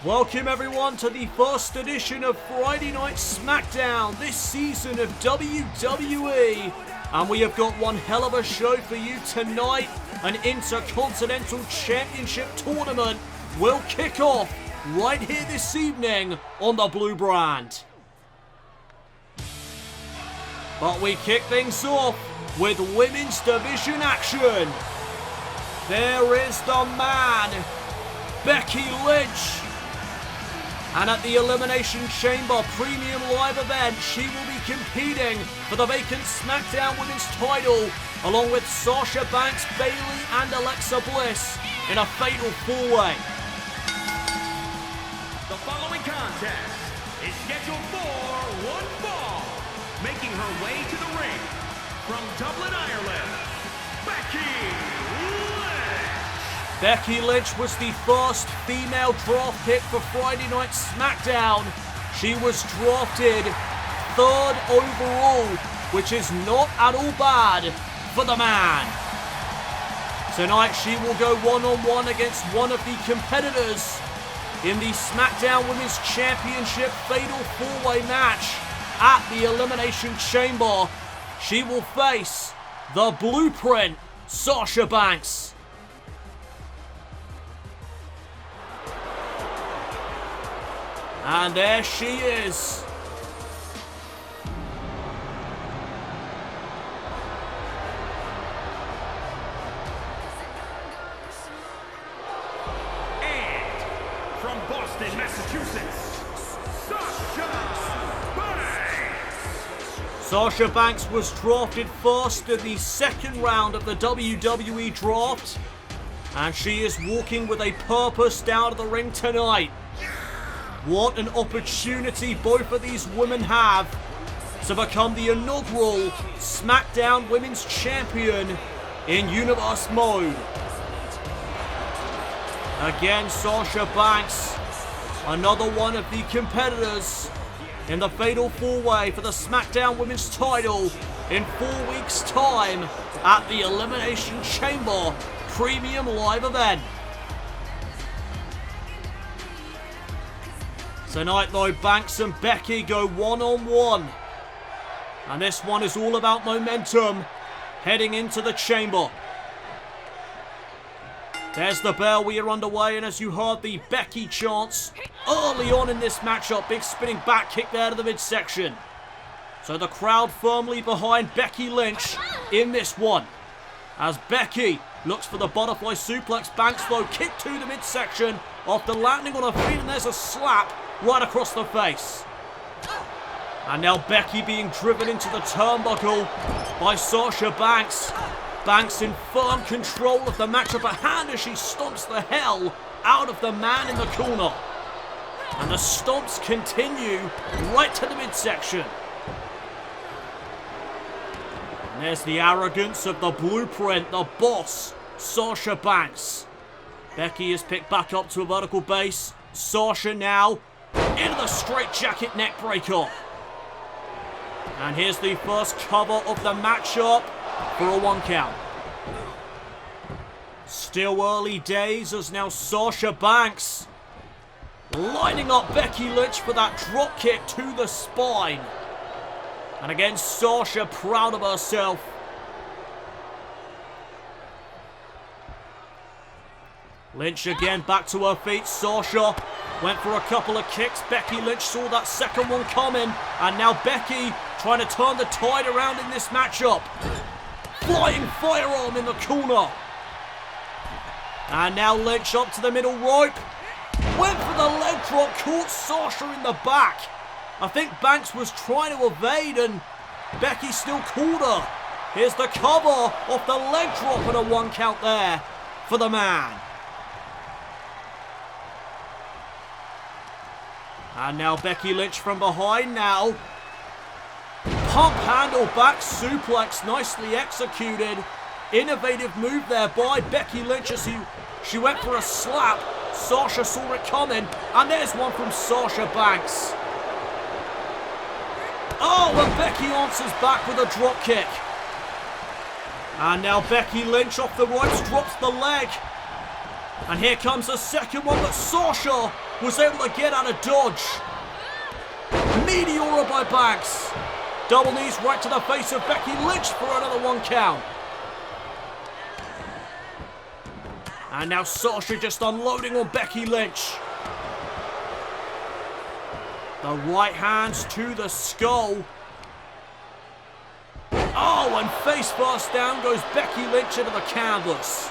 Welcome everyone to the first edition of Friday Night SmackDown this season of WWE. And we have got one hell of a show for you tonight. An Intercontinental Championship tournament will kick off right here this evening on the Blue Brand. But we kick things off with women's division action. There is the man, Becky Lynch. And at the Elimination Chamber Premium Live event, she will be competing for the vacant SmackDown Women's title, along with Sasha Banks, Bayley, and Alexa Bliss in a fatal four-way. The following contest is scheduled for one fall. Making her way to the ring from Dublin, Ireland, Becky Lynch. Becky Lynch was the first female draft pick for Friday Night SmackDown. She was drafted 3rd overall, which is not at all bad for the man. Tonight she will go one-on-one against one of the competitors in the SmackDown Women's Championship Fatal 4-Way match at the Elimination Chamber. She will face the Blueprint, Sasha Banks. And there she is. And from Boston, Massachusetts, Sasha Banks. Sasha Banks was drafted first in the second round of the WWE draft. And she is walking with a purpose down to the ring tonight. What an opportunity both of these women have to become the inaugural SmackDown Women's Champion in Universe Mode. Again, Sasha Banks, another one of the competitors in the Fatal 4-Way for the SmackDown Women's title in 4 weeks' time at the Elimination Chamber Premium Live event. Tonight though, Banks and Becky go one-on-one. And this one is all about momentum heading into the chamber. There's the bell, we are underway, and as you heard the Becky chants early on in this matchup, big spinning back kick there to the midsection. So the crowd firmly behind Becky Lynch in this one. As Becky looks for the butterfly suplex, Banks though kick to the midsection after landing on her feet, and there's a slap right across the face. And now Becky being driven into the turnbuckle by Sasha Banks. Banks in firm control of the matchup at hand as she stomps the hell out of the man in the corner. And the stomps continue right to the midsection. And there's the arrogance of the Blueprint, the boss, Sasha Banks. Becky is picked back up to a vertical base. Sasha now into the straight jacket neck breaker. And here's the first cover of the matchup for a 1 count. Still early days as now Sasha Banks lining up Becky Lynch for that drop kick to the spine. And again, Sasha proud of herself. Lynch again back to her feet. Sasha went for a couple of kicks. Becky Lynch saw that second one coming. And now Becky trying to turn the tide around in this matchup. Flying firearm in the corner. And now Lynch up to the middle rope. Went for the leg drop. Caught Sasha in the back. I think Banks was trying to evade and Becky still caught her. Here's the cover off the leg drop and a 1 count there for the man. And now Becky Lynch from behind now. Pump handle back suplex, nicely executed. Innovative move there by Becky Lynch as she went for a slap. Sasha saw it coming, and there's one from Sasha Banks. Oh, and Becky answers back with a drop kick. And now Becky Lynch off the ropes drops the leg. And here comes the second one, but Sasha was able to get out of dodge. Meteora by Banks. Double knees right to the face of Becky Lynch for another 1 count. And now Sasha just unloading on Becky Lynch. The right hands to the skull. Oh, and face first down goes Becky Lynch into the canvas.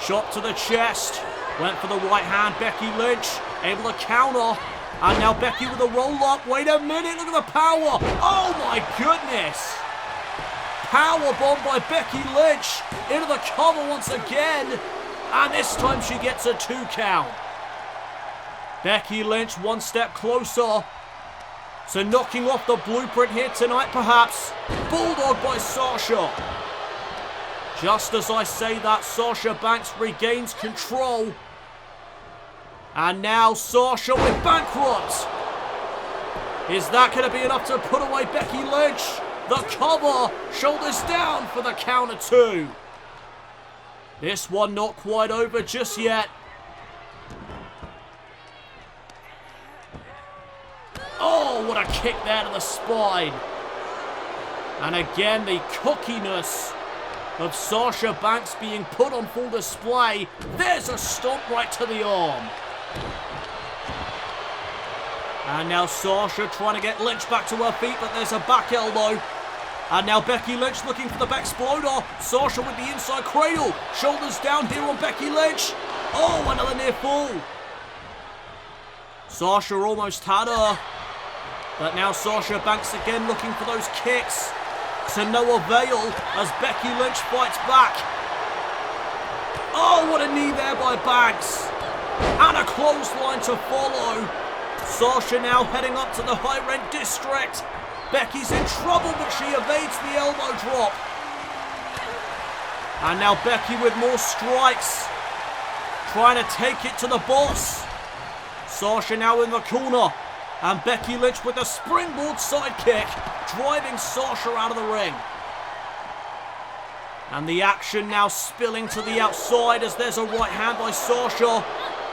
Shot to the chest. Went for the right hand, Becky Lynch. Able to counter. And now Becky with a roll up. Wait a minute, look at the power. Oh my goodness. Powerbomb by Becky Lynch. Into the cover once again. And this time she gets a 2 count. Becky Lynch 1 step closer. So knocking off the blueprint here tonight perhaps. Bulldog by Sasha. Just as I say that, Sasha Banks regains control. And now Sasha with bankrupt. Is that going to be enough to put away Becky Lynch? The cover, shoulders down for the counter 2. This one not quite over just yet. Oh, what a kick there to the spine. And again, the cockiness of Sasha Banks being put on full display. There's a stomp right to the arm. And now Sasha trying to get Lynch back to her feet, but there's a back elbow. And now Becky Lynch looking for the back exploder. Sasha with the inside cradle. Shoulders down here on Becky Lynch. Oh, another near fall. Sasha almost had her. But now Sasha Banks again looking for those kicks. To no avail as Becky Lynch fights back. Oh, what a knee there by Banks. And a clothesline to follow. Sasha now heading up to the high rent district. Becky's in trouble, but she evades the elbow drop. And now Becky with more strikes. Trying to take it to the boss. Sasha now in the corner. And Becky Lynch with a springboard sidekick, driving Sasha out of the ring. And the action now spilling to the outside as there's a right hand by Sasha.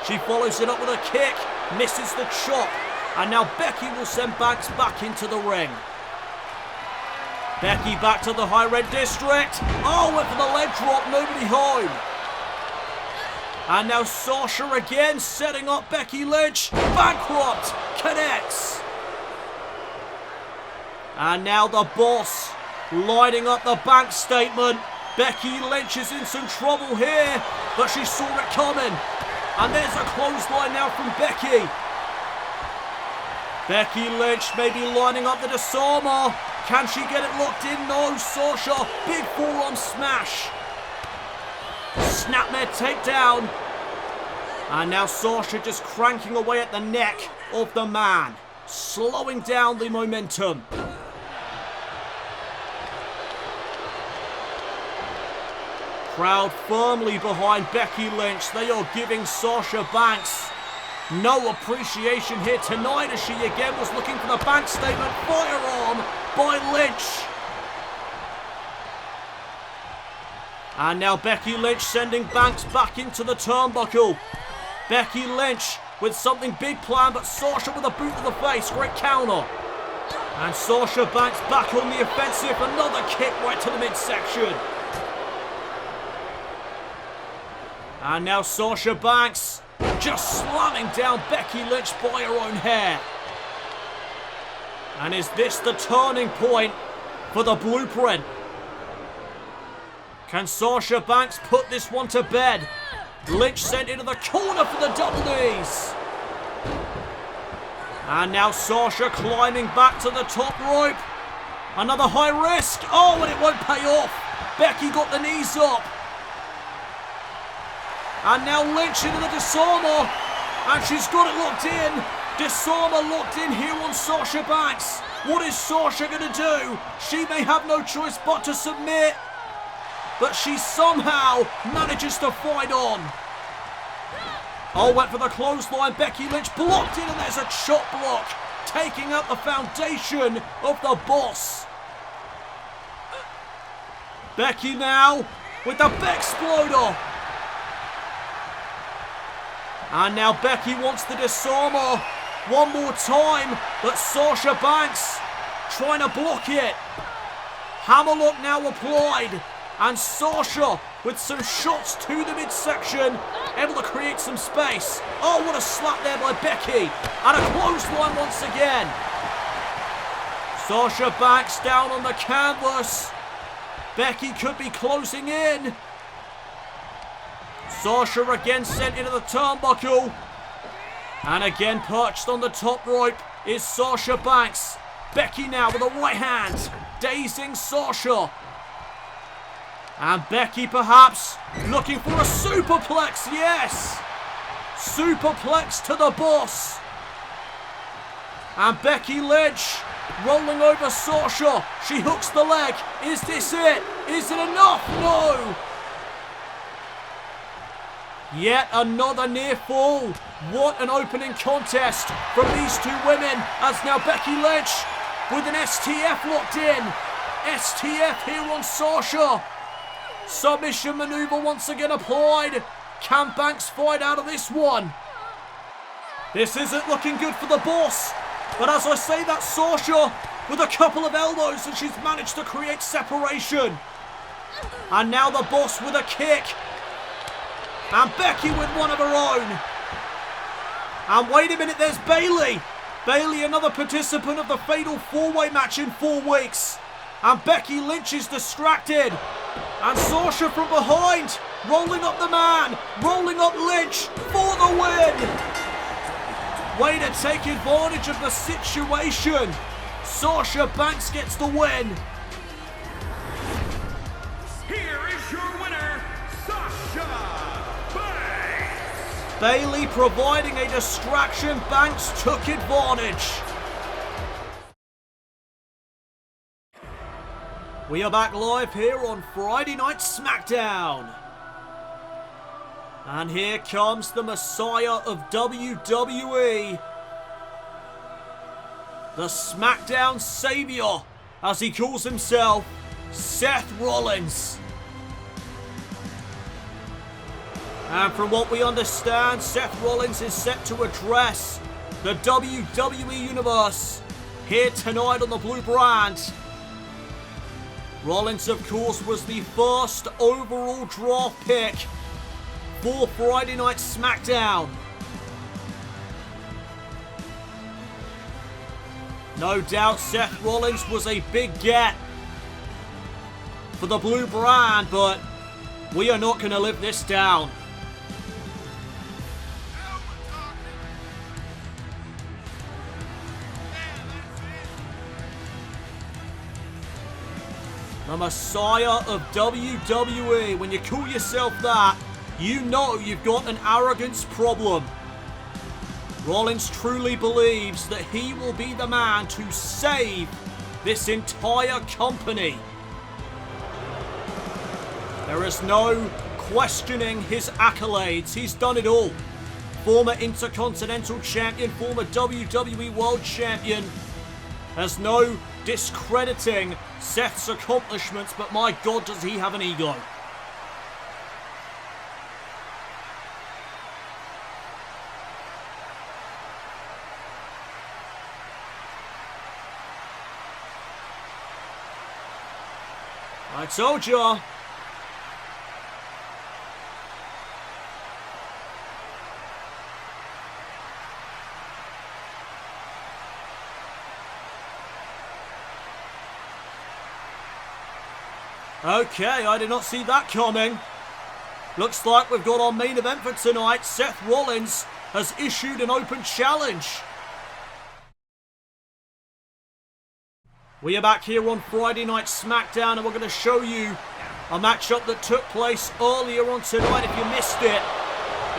She follows it up with a kick, misses the chop. And now Becky will send Banks back into the ring. Becky back to the high red district. Oh, went for the leg drop, nobody home. And now Sasha again setting up Becky Lynch. Bankrupt connects. And now the boss lining up the bank statement. Becky Lynch is in some trouble here, but she saw it coming. And there's a clothesline now from Becky. Becky Lynch may be lining up the disarmer. Can she get it locked in? No, Sasha. Big forearm smash. Snapmare takedown. And now Sasha just cranking away at the neck of the man, slowing down the momentum. Crowd firmly behind Becky Lynch. They are giving Sasha Banks no appreciation here tonight as she again was looking for the bank statement. Firearm by Lynch. And now Becky Lynch sending Banks back into the turnbuckle. Becky Lynch with something big planned, but Sasha with a boot to the face. Great counter. And Sasha Banks back on the offensive. Another kick right to the midsection. And now Sasha Banks just slamming down Becky Lynch by her own hair. And is this the turning point for the blueprint? Can Sasha Banks put this one to bed? Lynch sent into the corner for the double knees. And now Sasha climbing back to the top rope. Another high risk. Oh, and it won't pay off. Becky got the knees up. And now Lynch into the disarmer. And she's got it locked in. Disarmer locked in here on Sasha Banks. What is Sasha going to do? She may have no choice but to submit. But she somehow manages to fight on. Oh, went for the clothesline. Becky Lynch blocked it, and there's a chop block, taking out the foundation of the boss. Becky now with the Bexploder. And now Becky wants to disarm her one more time, but Sasha Banks trying to block it. Hammerlock now applied, and Sasha with some shots to the midsection, able to create some space. Oh, what a slap there by Becky, and a clothesline once again. Sasha Banks down on the canvas. Becky could be closing in. Sasha again sent into the turnbuckle. And again perched on the top rope is Sasha Banks. Becky now with a right hand, dazing Sasha. And Becky perhaps looking for a superplex, yes! Superplex to the boss. And Becky Lynch rolling over Sasha. She hooks the leg. Is this it? Is it enough? No! Yet another near fall. What an opening contest from these two women, as now Becky Lynch with an STF locked in. STF here on Sasha. Submission maneuver once again applied. Can Banks fight out of this one? This isn't looking good for the boss. But as I say that, Sasha with a couple of elbows, and she's managed to create separation. And now the boss with a kick. And Becky with one of her own. And wait a minute, there's Bayley. Bayley, another participant of the Fatal 4-Way match in 4 weeks. And Becky Lynch is distracted. And Sasha from behind, rolling up the man, rolling up Lynch for the win. Way to take advantage of the situation. Sasha Banks gets the win. Here is your winner, Sasha Banks. Bayley providing a distraction. Banks took advantage. We are back live here on Friday Night SmackDown. And here comes the Messiah of WWE. The SmackDown Savior, as he calls himself, Seth Rollins. And from what we understand, Seth Rollins is set to address the WWE Universe here tonight on the Blue Brand. Rollins, of course, was the first overall draft pick for Friday Night SmackDown. No doubt Seth Rollins was a big get for the Blue Brand, but we are not going to live this down. The Messiah of WWE. When you call yourself that, you know you've got an arrogance problem. Rollins truly believes that he will be the man to save this entire company. There is no questioning his accolades. He's done it all. Former Intercontinental Champion, former WWE World Champion. There's no discrediting Seth's accomplishments, but my God, does he have an ego. I told ya. Okay, I did not see that coming. Looks like we've got our main event for tonight. Seth Rollins has issued an open challenge. We are back here on Friday Night SmackDown, and we're going to show you a matchup that took place earlier on tonight. If you missed it,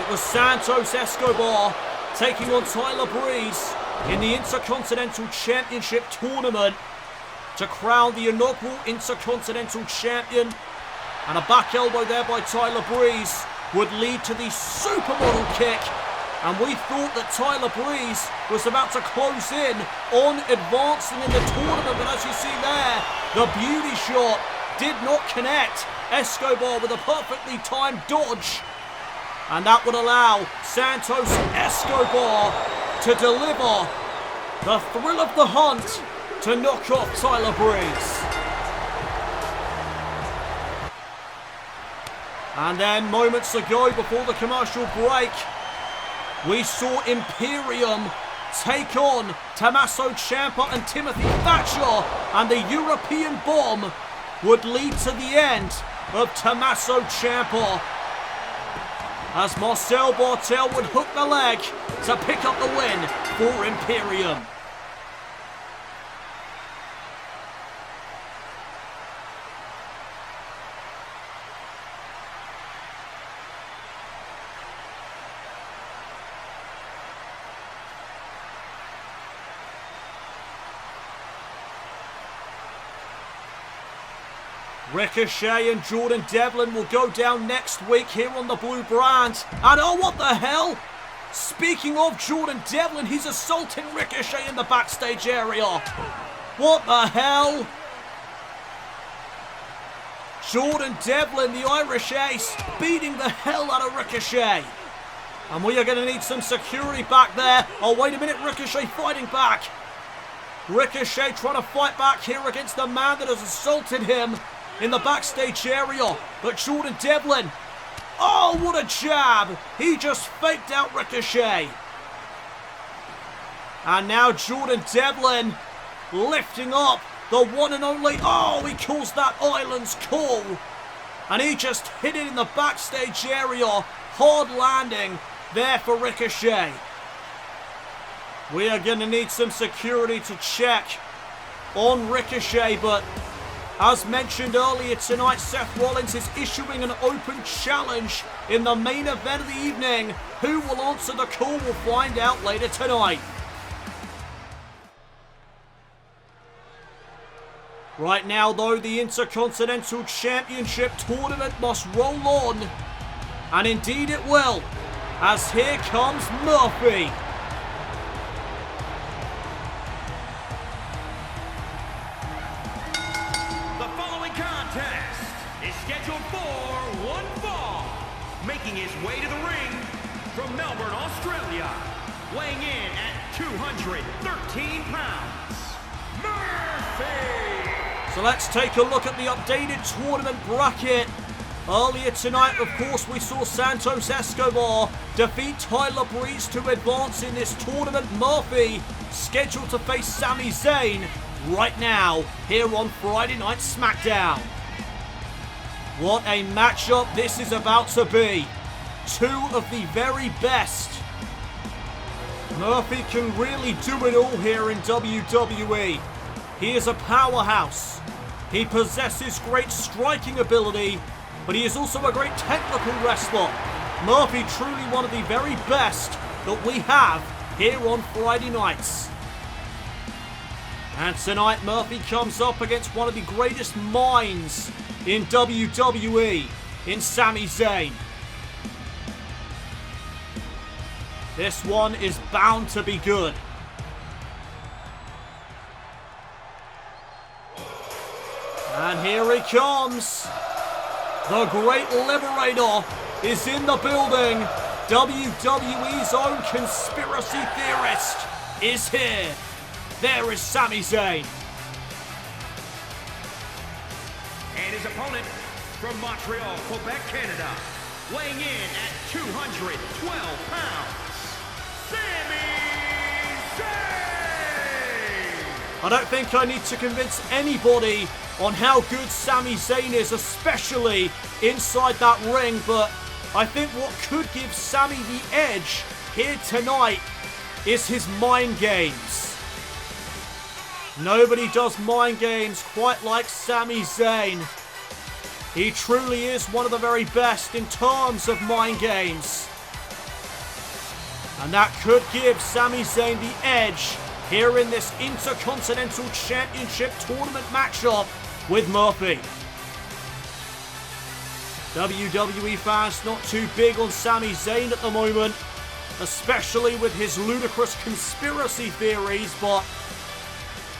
it was Santos Escobar taking on Tyler Breeze in the Intercontinental Championship tournament to crown the inaugural Intercontinental Champion. And a back elbow there by Tyler Breeze would lead to the supermodel kick. And we thought that Tyler Breeze was about to close in on advancing in the tournament. But as you see there, the beauty shot did not connect. Escobar with a perfectly timed dodge. And that would allow Santos Escobar to deliver the thrill of the hunt to knock off Tyler Breeze. And then moments ago, before the commercial break, we saw Imperium take on Tommaso Ciampa and Timothy Thatcher, and the European bomb would lead to the end of Tommaso Ciampa, as Marcel Bartel would hook the leg to pick up the win for Imperium. Ricochet and Jordan Devlin will go down next week here on the Blue Brand. And oh, what the hell? Speaking of Jordan Devlin, he's assaulting Ricochet in the backstage area. What the hell? Jordan Devlin, the Irish Ace, beating the hell out of Ricochet. And we are going to need some security back there. Oh, wait a minute, Ricochet fighting back. Ricochet trying to fight back here against the man that has assaulted him in the backstage area. But Jordan Devlin, oh, what a jab. He just faked out Ricochet. And now Jordan Devlin lifting up the one and only, oh, he calls that Island's Call. And he just hit it in the backstage area. Hard landing there for Ricochet. We are going to need some security to check on Ricochet, but as mentioned earlier tonight, Seth Rollins is issuing an open challenge in the main event of the evening. Who will answer the call? We'll find out later tonight. Right now, though, the Intercontinental Championship tournament must roll on. And indeed it will, as here comes Murphy. Making his way to the ring from Melbourne, Australia, weighing in at 213 pounds, Murphy! So let's take a look at the updated tournament bracket. Earlier tonight, of course, we saw Santos Escobar defeat Tyler Breeze to advance in this tournament. Murphy scheduled to face Sami Zayn right now here on Friday Night SmackDown. What a matchup this is about to be. Two of the very best. Murphy can really do it all here in WWE. He is a powerhouse. He possesses great striking ability, but he is also a great technical wrestler. Murphy truly one of the very best that we have here on Friday nights. And tonight Murphy comes up against one of the greatest minds in WWE, in Sami Zayn. This one is bound to be good. And here he comes. The Great Liberator is in the building. WWE's own conspiracy theorist is here. There is Sami Zayn. And his opponent from Montreal, Quebec, Canada, weighing in at 212 pounds, Sami Zayn! I don't think I need to convince anybody on how good Sami Zayn is, especially inside that ring, but I think what could give Sami the edge here tonight is his mind games. Nobody does mind games quite like Sami Zayn. He truly is one of the very best in terms of mind games. And that could give Sami Zayn the edge here in this Intercontinental Championship tournament matchup with Murphy. WWE fans not too big on Sami Zayn at the moment, especially with his ludicrous conspiracy theories, but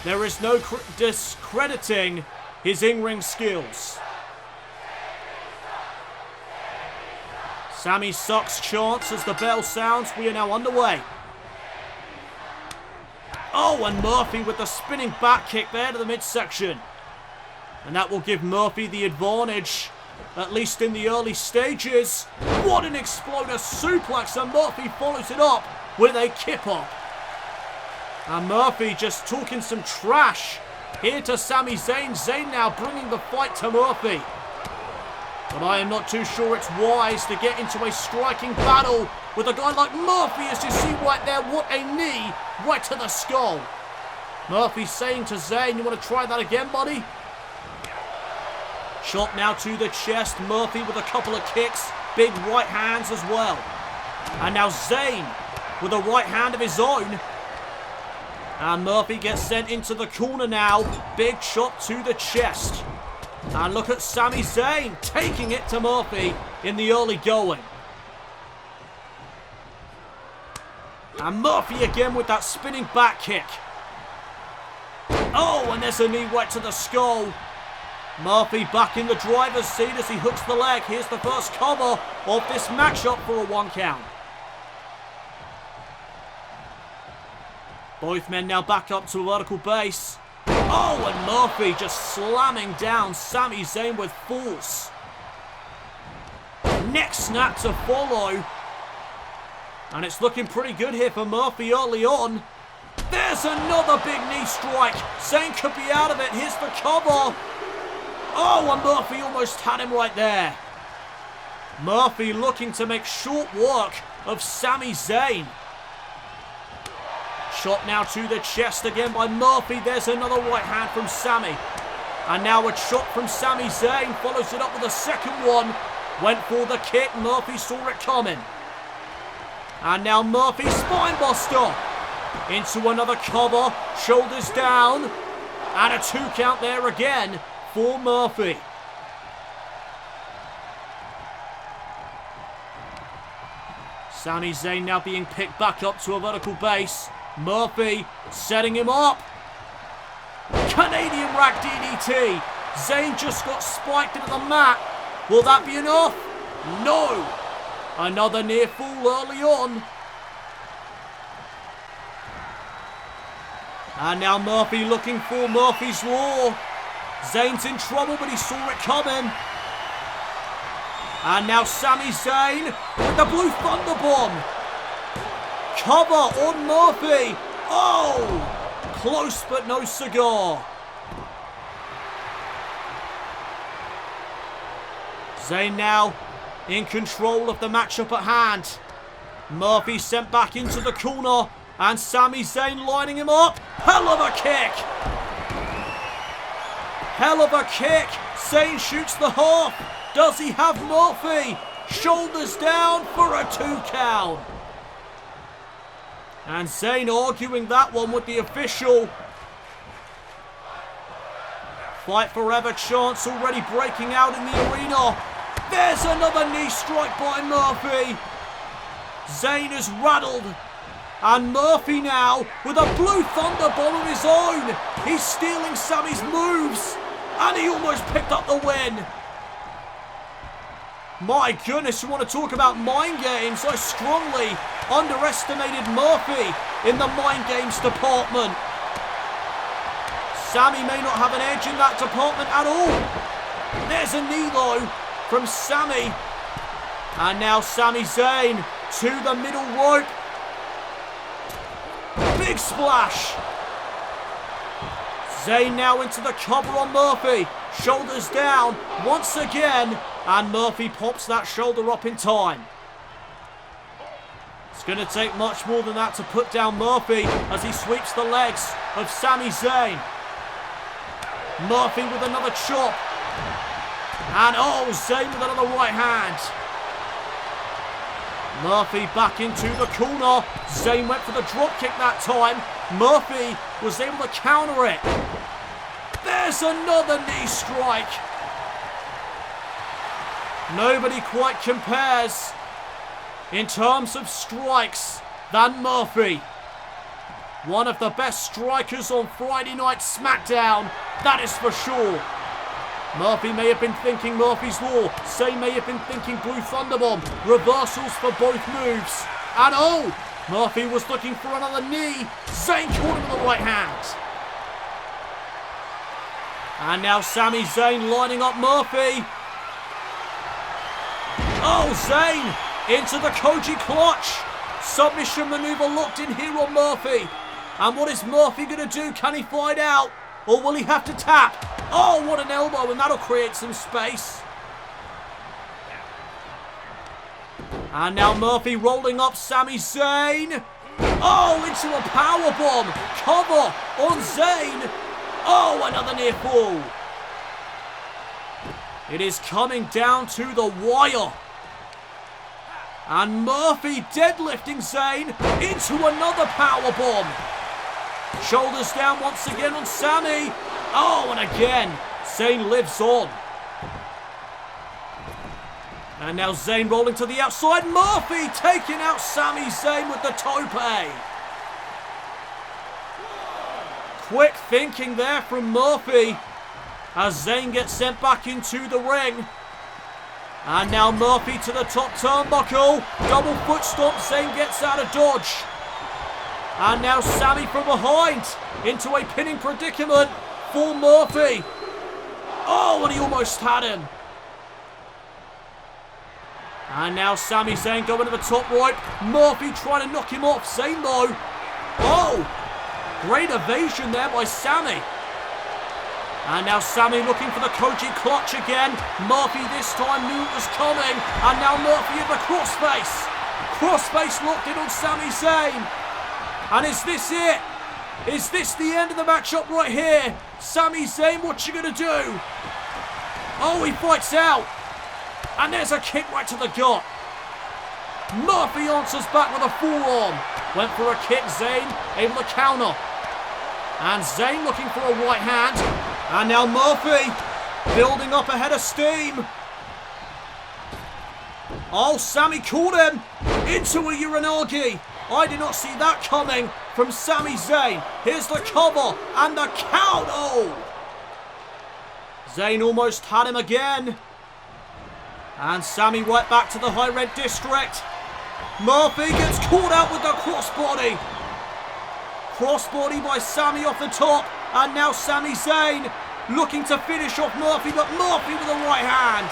there is no discrediting his in-ring skills. Sami sucks chants as the bell sounds. We are now underway. Oh, and Murphy with the spinning back kick there to the midsection. And that will give Murphy the advantage, at least in the early stages. What an exploder suplex, and Murphy follows it up with a kip-up. And Murphy just talking some trash here to Sami Zayn. Zayn now bringing the fight to Murphy. But I am not too sure it's wise to get into a striking battle with a guy like Murphy, as you see right there. What a knee right to the skull. Murphy saying to Zayn, you want to try that again, buddy? Shot now to the chest. Murphy with a couple of kicks. Big right hands as well. And now Zayn with a right hand of his own. And Murphy gets sent into the corner now. Big shot to the chest. And look at Sami Zayn taking it to Murphy in the early going. And Murphy again with that spinning back kick. Oh, and there's a knee right to the skull. Murphy back in the driver's seat as he hooks the leg. Here's the first cover of this matchup for a 1 count. Both men now back up to a vertical base. Oh, and Murphy just slamming down Sami Zayn with force. Neck snap to follow. And it's looking pretty good here for Murphy early on. There's another big knee strike. Zayn could be out of it. Here's the cover. Oh, and Murphy almost had him right there. Murphy looking to make short work of Sami Zayn. Shot now to the chest again by Murphy. There's another right hand from Sami. And now a shot from Sami Zayn. Follows it up with a second one. Went for the kick. Murphy saw it coming. And now Murphy spinebuster. Into another cover. Shoulders down. And a 2 count there again for Murphy. Sami Zayn now being picked back up to a vertical base. Murphy setting him up. Canadian Rack DDT. Zayn just got spiked into the mat. Will that be enough? No. Another near fall early on. And now Murphy looking for Murphy's Law. Zayn's in trouble, but he saw it coming. And now Sami Zayn with the Blue Thunder Bomb. Cover on Murphy. Oh! Close but no cigar. Zayn now in control of the matchup at hand. Murphy sent back into the corner. And Sami Zayn lining him up. Hell of a kick. Hell of a kick. Zayn shoots the half. Does he have Murphy? Shoulders down for a 2 count. And Zayn arguing that one with the official. Fight forever chants already breaking out in the arena. There's another knee strike by Murphy. Zayn is rattled. And Murphy now with a Blue Thunder Bomb of his own. He's stealing Sami's moves. And he almost picked up the win. My goodness, you want to talk about mind games? I strongly underestimated Murphy in the mind games department. Sami may not have an edge in that department at all. There's a knee though from Sami. And now Sami Zayn to the middle rope. Big splash. Zayn now into the cover on Murphy. Shoulders down once again. And Murphy pops that shoulder up in time. It's going to take much more than that to put down Murphy as he sweeps the legs of Sami Zayn. Murphy with another chop. And oh, Zayn with another right hand. Murphy back into the corner. Zayn went for the drop kick that time. Murphy was able to counter it. There's another knee strike. Nobody quite compares in terms of strikes than Murphy. One of the best strikers on Friday Night SmackDown, that is for sure. Murphy may have been thinking Murphy's Law. Zayn may have been thinking Blue Thunderbomb. Reversals for both moves. And oh, Murphy was looking for another knee. Zayn caught him with the right hand. And now Sami Zayn lining up Murphy. Oh, Zayn into the Koji clutch. Submission maneuver locked in here on Murphy. And what is Murphy going to do? Can he find out? Or will he have to tap? Oh, what an elbow, and that'll create some space. And now Murphy rolling up Sami Zayn. Oh, into a powerbomb. Cover on Zayn. Oh, another near fall. It is coming down to the wire. And Murphy deadlifting Zayn into another powerbomb. Shoulders down once again on Sami. Oh, and again, Zayn lives on. And now Zayn rolling to the outside. Murphy taking out Sami Zayn with the tope. Quick thinking there from Murphy as Zayn gets sent back into the ring. And now Murphy to the top turnbuckle. Double foot stomp. Zayn gets out of dodge. And now Sami from behind into a pinning predicament for Murphy. Oh, and he almost had him. And now Sami Zayn going to the top rope. Murphy trying to knock him off. Zayn though. Oh, great evasion there by Sami. And now Sami looking for the Koji clutch again. Murphy this time knew it was coming. And now Murphy in the crossface. Crossface locked in on Sami Zayn. And is this it? Is this the end of the matchup right here? Sami Zayn, what you gonna do? Oh, he fights out. And there's a kick right to the gut. Murphy answers back with a forearm. Went for a kick, Zayn able to counter. And Zayn looking for a right hand. And now Murphy building up a head of steam. Oh, Sami caught him into a Uranagi. I did not see that coming from Sami Zayn. Here's the cover and the count. Oh! Zayn almost had him again. And Sami right back to the high red district. Murphy gets caught out with the crossbody. Crossbody by Sami off the top. And now Sami Zayn looking to finish off Murphy, but Murphy with a right hand.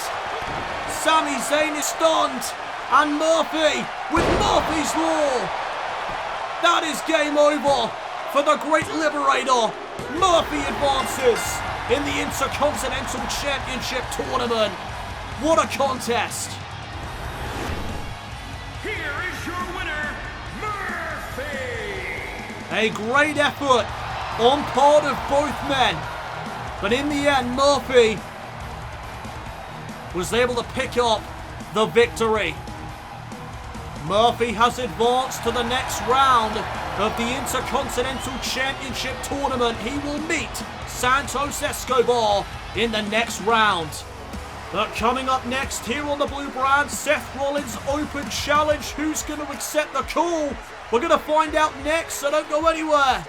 Sami Zayn is stunned. And Murphy with Murphy's Law. That is game over for the Great Liberator. Murphy advances in the Intercontinental Championship tournament. What a contest. Here is your winner, Murphy. A great effort on part of both men. But in the end, Murphy was able to pick up the victory. Murphy has advanced to the next round of the Intercontinental Championship tournament. He will meet Santos Escobar in the next round. But coming up next here on the Blue Brand, Seth Rollins Open Challenge. Who's going to accept the call? We're going to find out next, so don't go anywhere.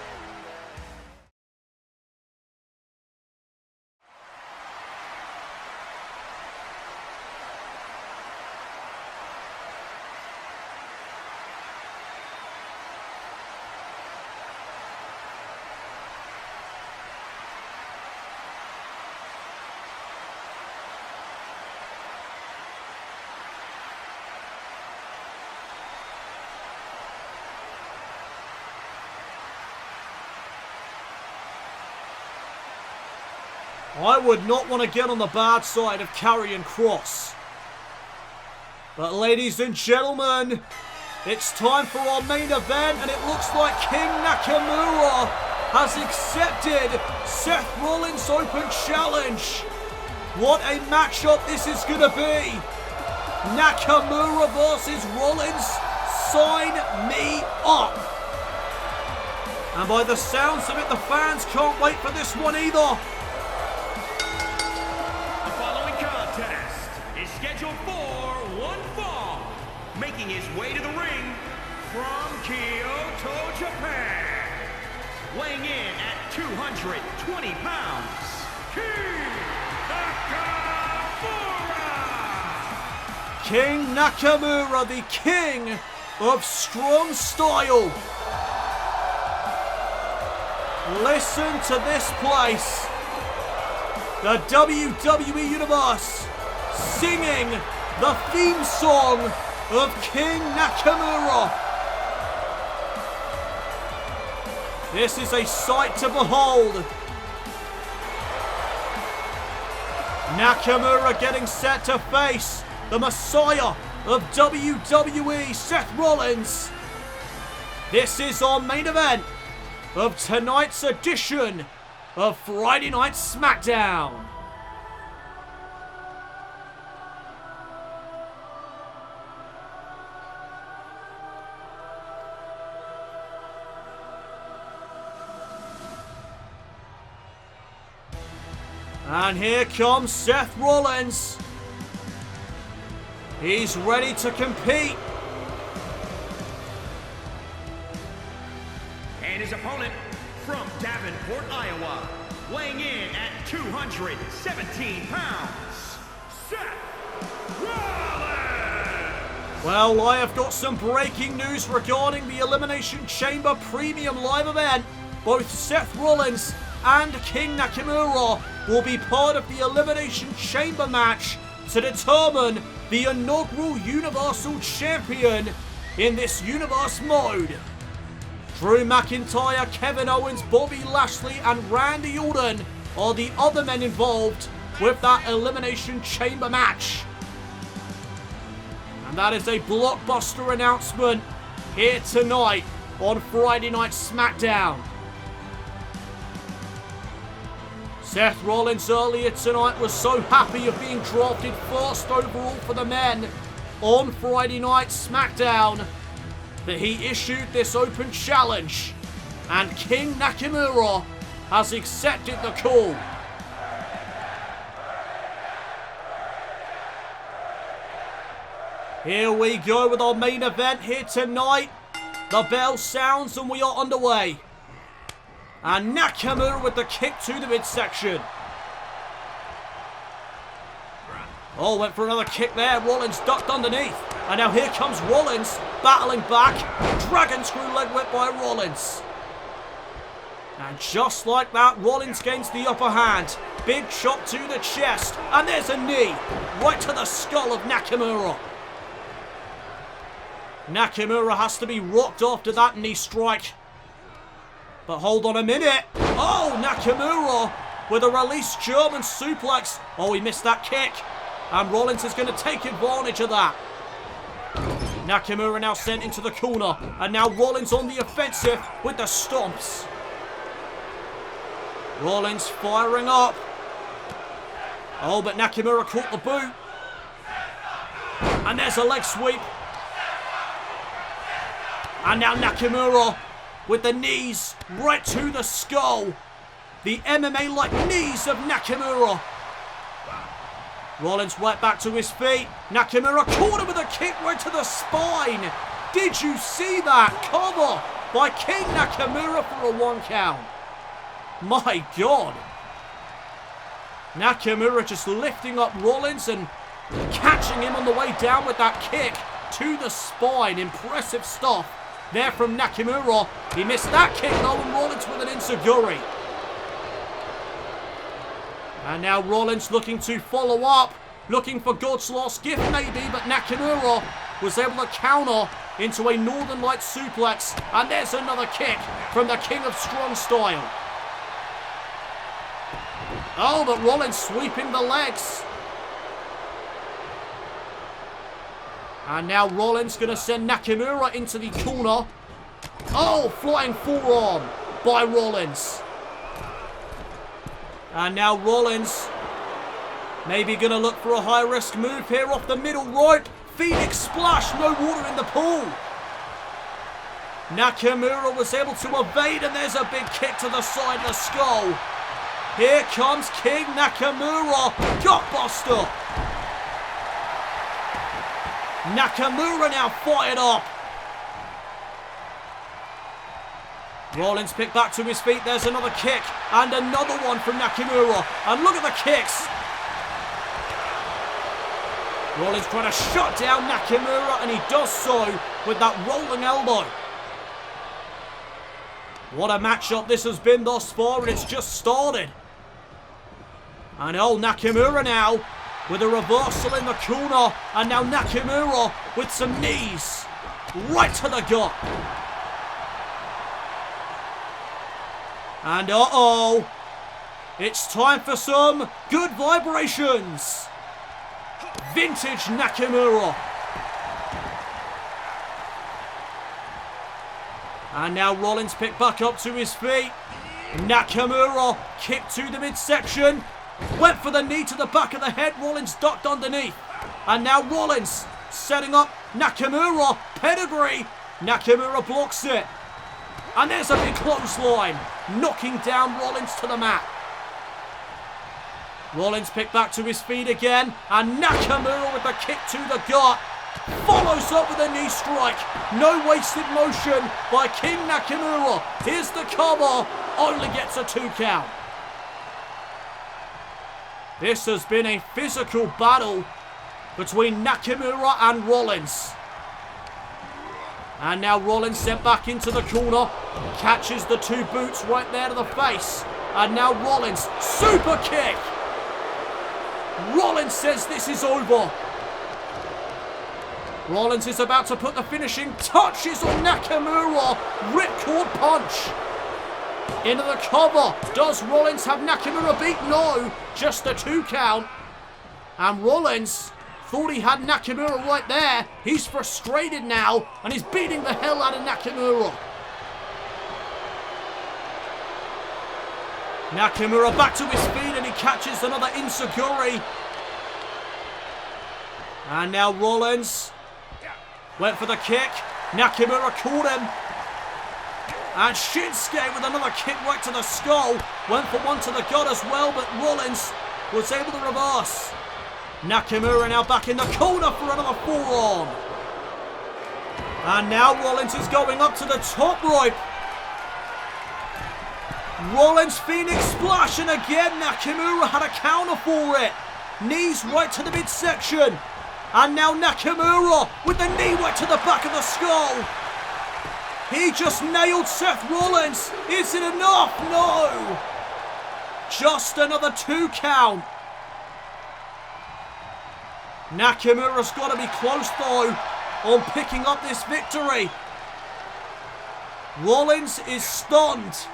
I would not want to get on the bad side of Karrion Kross. But ladies and gentlemen, it's time for our main event, and it looks like King Nakamura has accepted Seth Rollins Open Challenge. What a matchup this is going to be. Nakamura versus Rollins. Sign me up. And by the sounds of it, the fans can't wait for this one either. Scheduled for one fall, making his way to the ring from Kyoto, Japan, weighing in at 220 pounds, King King Nakamura, the king of strong style. Listen to this place. The WWE Universe singing the theme song of King Nakamura. This is a sight to behold. Nakamura getting set to face the Messiah of WWE, Seth Rollins. This is our main event of tonight's edition of Friday Night SmackDown. And here comes Seth Rollins. He's ready to compete. And his opponent from Davenport, Iowa, weighing in at 217 pounds, Seth Rollins! Well, I have got some breaking news regarding the Elimination Chamber Premium Live event. Both Seth Rollins and King Nakamura will be part of the Elimination Chamber match to determine the inaugural Universal Champion in this Universe mode. Drew McIntyre, Kevin Owens, Bobby Lashley and Randy Orton are the other men involved with that Elimination Chamber match. And that is a blockbuster announcement here tonight on Friday Night SmackDown. Seth Rollins earlier tonight was so happy of being drafted first overall for the men on Friday Night SmackDown that he issued this open challenge, and King Nakamura has accepted the call. Here we go with our main event here tonight. The bell sounds and we are underway. And Nakamura with the kick to the midsection. Oh, went for another kick there. Rollins ducked underneath. And now here comes Rollins battling back. Dragon screw leg whip by Rollins. And just like that, Rollins gains the upper hand. Big chop to the chest. And there's a knee right to the skull of Nakamura. Nakamura has to be rocked after that knee strike. But hold on a minute. Oh, Nakamura with a released German suplex. Oh, he missed that kick. And Rollins is going to take advantage of that. Nakamura now sent into the corner. And now Rollins on the offensive with the stomps. Rollins firing up. Oh, but Nakamura caught the boot. And there's a leg sweep. And now Nakamura with the knees right to the skull. The MMA-like knees of Nakamura. Rollins right back to his feet. Nakamura caught him with a kick right to the spine. Did you see that? Cover by King Nakamura for a 1 count. My God. Nakamura just lifting up Rollins and catching him on the way down with that kick to the spine. Impressive stuff there from Nakamura. He missed that kick though, and Rollins with an enziguri. And now Rollins looking to follow up, looking for God's last gift maybe, but Nakamura was able to counter into a Northern Light suplex. And there's another kick from the King of Strong Style. Oh, but Rollins sweeping the legs. And now Rollins going to send Nakamura into the corner. Oh, flying forearm by Rollins. And now Rollins maybe going to look for a high-risk move here off the middle rope. Phoenix splash, no water in the pool. Nakamura was able to evade, and there's a big kick to the side of the skull. Here comes King Nakamura. Gutbuster. Nakamura now fired up. Rollins picked back to his feet. There's another kick and another one from Nakamura. And look at the kicks. Rollins trying to shut down Nakamura, and he does so with that rolling elbow. What a matchup this has been thus far, and it's just started. And oh, Nakamura now with a reversal in the corner, and now Nakamura with some knees right to the gut. And uh-oh, it's time for some good vibrations. Vintage Nakamura. And now Rollins picked back up to his feet. Nakamura kicked to the midsection. Went for the knee to the back of the head. Rollins ducked underneath. And now Rollins setting up Nakamura. Pedigree. Nakamura blocks it. And there's a big clothesline. Knocking down Rollins to the mat. Rollins picked back to his feet again. And Nakamura with the kick to the gut. Follows up with a knee strike. No wasted motion by King Nakamura. Here's the cover. Only gets a 2 count. This has been a physical battle between Nakamura and Rollins. And now Rollins sent back into the corner. Catches the 2 boots right there to the face. And now Rollins, super kick. Rollins says this is over. Rollins is about to put the finishing touches on Nakamura. Ripcord punch. Into the cover. Does Rollins have Nakamura beat? No. Just a 2 count. And Rollins thought he had Nakamura right there. He's frustrated now. And he's beating the hell out of Nakamura. Nakamura back to his feet and he catches another enziguri. And now Rollins went for the kick. Nakamura caught him. And Shinsuke with another kick right to the skull. Went for one to the gut as well, but Rollins was able to reverse. Nakamura now back in the corner for another forearm. And now Rollins is going up to the top rope. Rollins Phoenix Splash, and again Nakamura had a counter for it. Knees right to the midsection. And now Nakamura with the knee right to the back of the skull. He just nailed Seth Rollins. Is it enough? No. Just another 2 count. Nakamura's got to be close though on picking up this victory. Rollins is stunned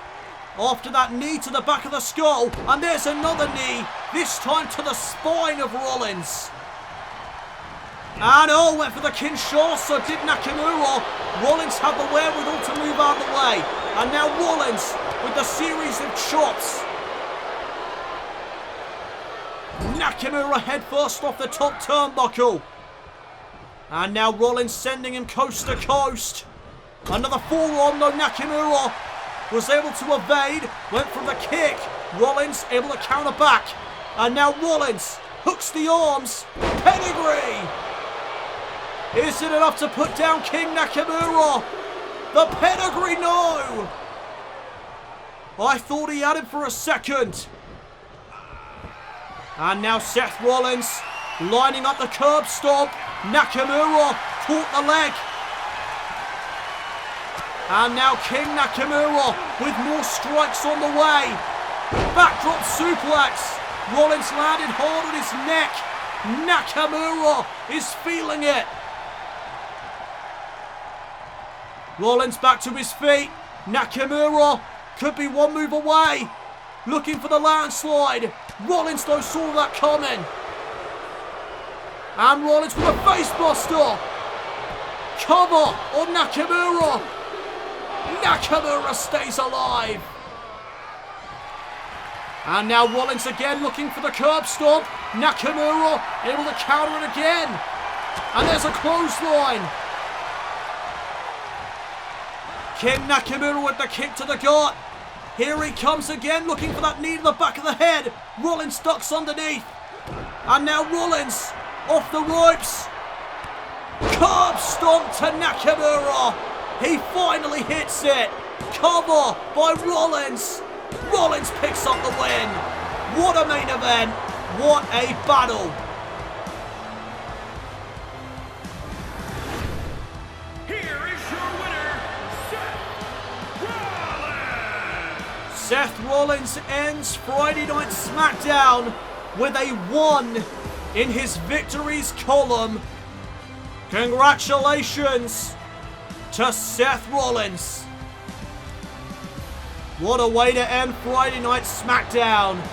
after that knee to the back of the skull. And there's another knee, this time to the spine of Rollins. And oh, went for the Kinshasa, did Nakamura. Rollins had the wherewithal to move out of the way. And now Rollins with the series of chops. Nakamura head first off the top turnbuckle. And now Rollins sending him coast to coast. Another forearm though. Nakamura was able to evade. Went from the kick. Rollins able to counter back. And now Rollins hooks the arms. Pedigree. Is it enough to put down King Nakamura? The pedigree, no! I thought he had it for a second. And now Seth Rollins lining up the curb stomp. Nakamura caught the leg. And now King Nakamura with more strikes on the way. Backdrop suplex. Rollins landed hard on his neck. Nakamura is feeling it. Rollins back to his feet. Nakamura could be one move away. Looking for the landslide. Rollins though saw that coming. And Rollins with a facebuster. Cover on Nakamura. Nakamura stays alive. And now Rollins again looking for the curb stomp. Nakamura able to counter it again. And there's a clothesline. King Nakamura with the kick to the gut. Here he comes again looking for that knee to the back of the head. Rollins ducks underneath. And now Rollins off the ropes. Curb stomp to Nakamura. He finally hits it. Cover by Rollins. Rollins picks up the win. What a main event. What a battle. Seth Rollins ends Friday Night SmackDown with a 1 in his victories column. Congratulations to Seth Rollins. What a way to end Friday Night SmackDown.